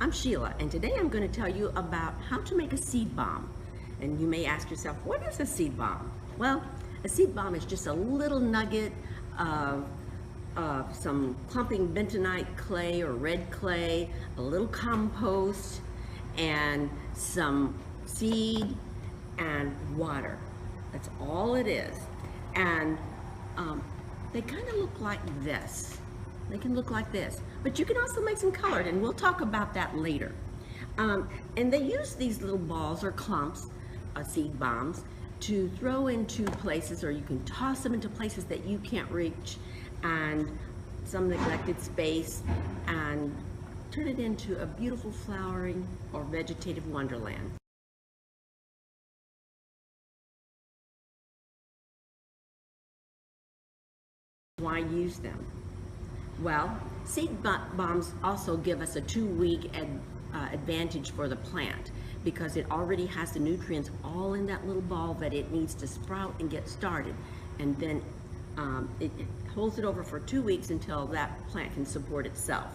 I'm Sheila, and today I'm going to tell you about how to make a seed bomb. And you may ask yourself, what is a seed bomb? Well, a seed bomb is just a little nugget of some clumping bentonite clay or red clay, a little compost, and some seed and water. That's all it is. And they kind of look like this. They can look like this, but you can also make them colored, and we'll talk about that later. And they use these little balls or clumps, seed bombs, to throw into places, or you can toss them into places that you can't reach, and some neglected space, and turn it into a beautiful flowering or vegetative wonderland. Why use them? Well, seed bombs also give us a 2-week advantage for the plant because it already has the nutrients all in that little ball that it needs to sprout and get started. And then it holds it over for 2 weeks until that plant can support itself.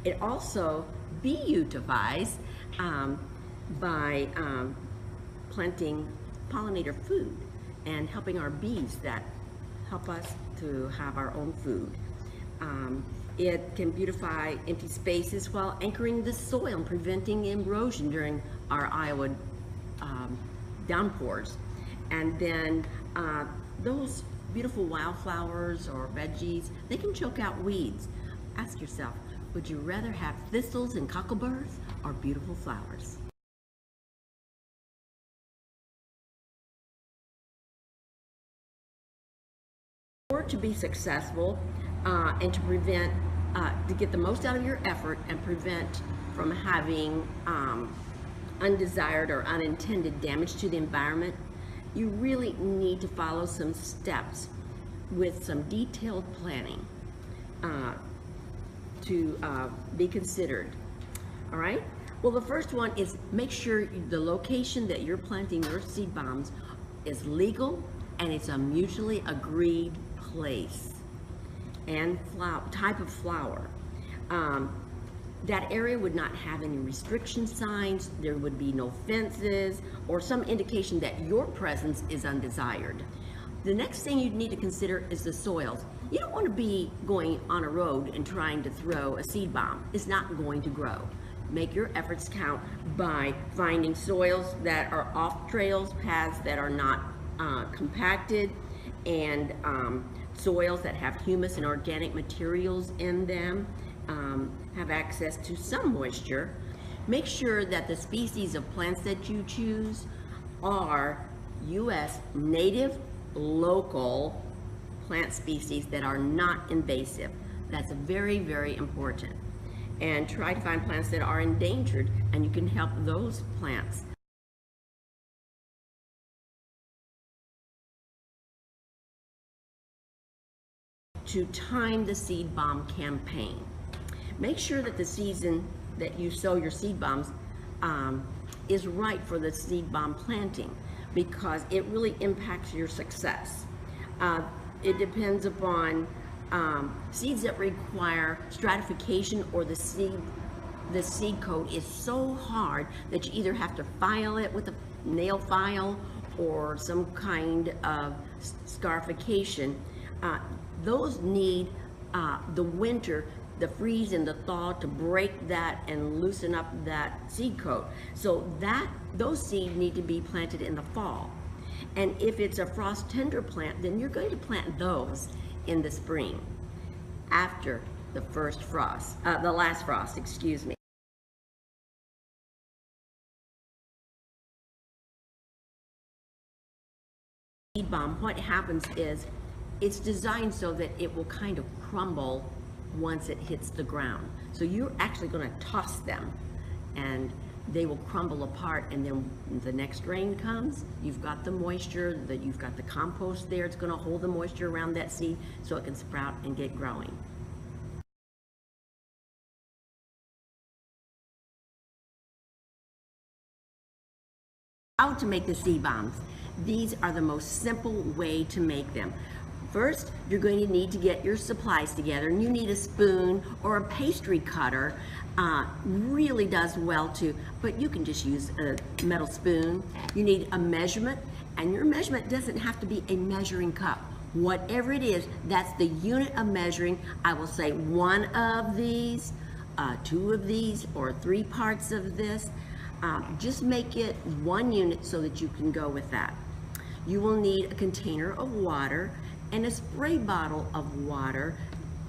It also beautifies by planting pollinator food and helping our bees that help us to have our own food. It can beautify empty spaces while anchoring the soil and preventing erosion during our Iowa downpours. And then those beautiful wildflowers or veggies, they can choke out weeds. Ask yourself, would you rather have thistles and cockleburrs or beautiful flowers? Or to be successful and to get the most out of your effort and prevent from having undesired or unintended damage to the environment, you really need to follow some steps with some detailed planning to be considered. All right? Well, the first one is make sure the location that you're planting your seed bombs is legal and it's a mutually agreed place and type of flower. That area would not have any restriction signs, there would be no fences, or some indication that your presence is undesired. The next thing you need to consider is the soils. You don't want to be going on a road and trying to throw a seed bomb. It's not going to grow. Make your efforts count by finding soils that are off trails, paths that are not compacted, and soils that have humus and organic materials in them, have access to some moisture. Make sure that the species of plants that you choose are U.S. native, local plant species that are not invasive. That's very, very important. And try to find plants that are endangered, and you can help those plants. To time the seed bomb campaign. Make sure that the season that you sow your seed bombs is right for the seed bomb planting, because it really impacts your success. It depends upon seeds that require stratification, or the seed coat is so hard that you either have to file it with a nail file or some kind of scarification. Those need the winter, the freeze and the thaw to break that and loosen up that seed coat. So those seeds need to be planted in the fall. And if it's a frost tender plant, then you're going to plant those in the spring after the first frost, the last frost, excuse me. Seed bomb, what happens is it's designed so that it will kind of crumble once it hits the ground. So you're actually going to toss them and they will crumble apart, and then when the next rain comes, you've got the moisture, you've got the compost there. It's going to hold the moisture around that seed so it can sprout and get growing. How to make the seed bombs. These are the most simple way to make them. First, you're going to need to get your supplies together, and you need a spoon or a pastry cutter. Really does well too, but you can just use a metal spoon. You need a measurement, and your measurement doesn't have to be a measuring cup. Whatever it is, that's the unit of measuring. I will say 1 of these, 2 of these, or 3 parts of this. Just make it 1 unit so that you can go with that. You will need a container of water and a spray bottle of water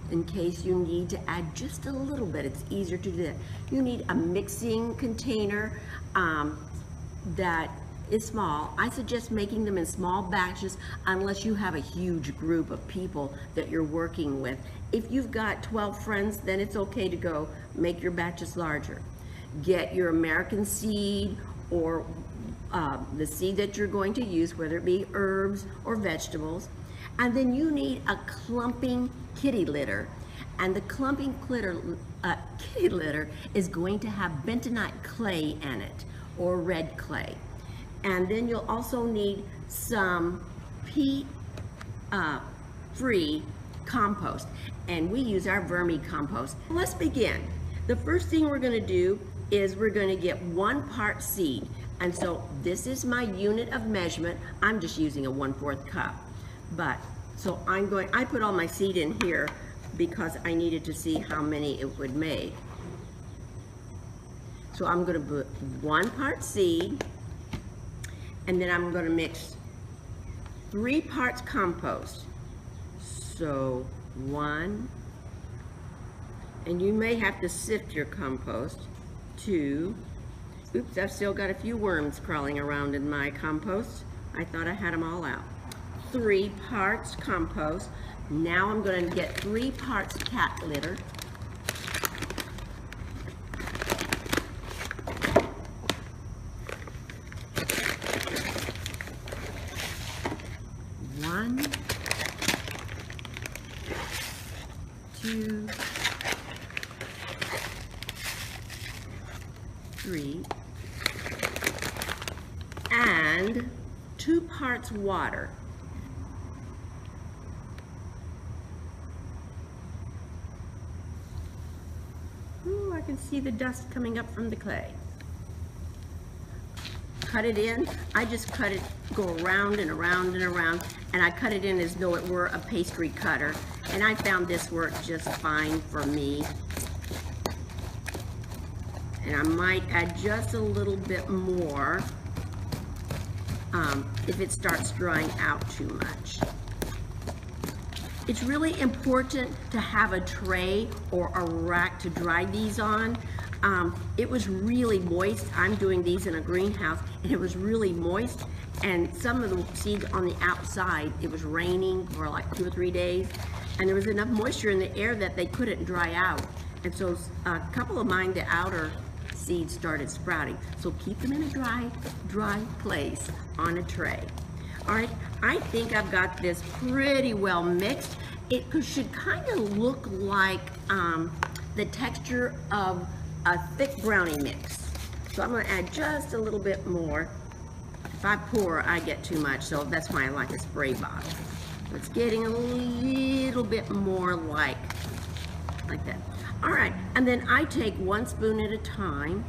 in case you need to add just a little bit. It's easier to do that. You need a mixing container that is small. I suggest making them in small batches unless you have a huge group of people that you're working with. If you've got 12 friends, then it's okay to go make your batches larger. Get your American seed or the seed that you're going to use, whether it be herbs or vegetables. And then you need a clumping kitty litter. And the clumping kitty litter is going to have bentonite clay in it, or red clay. And then you'll also need some peat-free compost. And we use our vermicompost. Let's begin. The first thing we're going to do is we're going to get 1 part seed. And so this is my unit of measurement. I'm just using a 1/4 cup. But so I put all my seed in here because I needed to see how many it would make. So I'm going to put 1 part seed, and then I'm going to mix 3 parts compost. So 1, and you may have to sift your compost. 2, oops, I've still got a few worms crawling around in my compost. I thought I had them all out. 3 parts compost. Now I'm going to get 3 parts cat litter. One, 2, 3, and 2 parts water. Ooh, I can see the dust coming up from the clay. Cut it in. I just cut it, go around and around and around, and I cut it in as though it were a pastry cutter, and I found this worked just fine for me. And I might add just a little bit more if it starts drying out too much. It's really important to have a tray or a rack to dry these on. It was really moist. I'm doing these in a greenhouse, and it was really moist, and some of the seeds on the outside, it was raining for like 2 or 3 days, and there was enough moisture in the air that they couldn't dry out. And so a couple of mine, the outer seeds started sprouting. So keep them in a dry place on a tray. All right, I think I've got this pretty well mixed. It should kind of look like the texture of a thick brownie mix. So I'm going to add just a little bit more. If I pour, I get too much, so that's why I like a spray bottle. It's getting a little bit more like that. All right, and then I take 1 spoon at a time,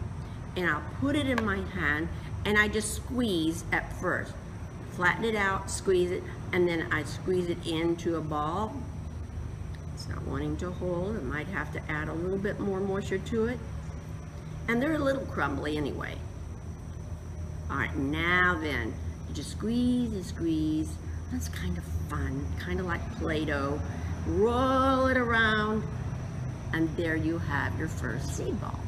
and I'll put it in my hand, and I just squeeze at first. Flatten it out, squeeze it, and then I squeeze it into a ball. It's not wanting to hold. I might have to add a little bit more moisture to it. And they're a little crumbly anyway. All right, now then, you just squeeze and squeeze. That's kind of fun, kind of like Play-Doh. Roll it around, and there you have your first seed ball.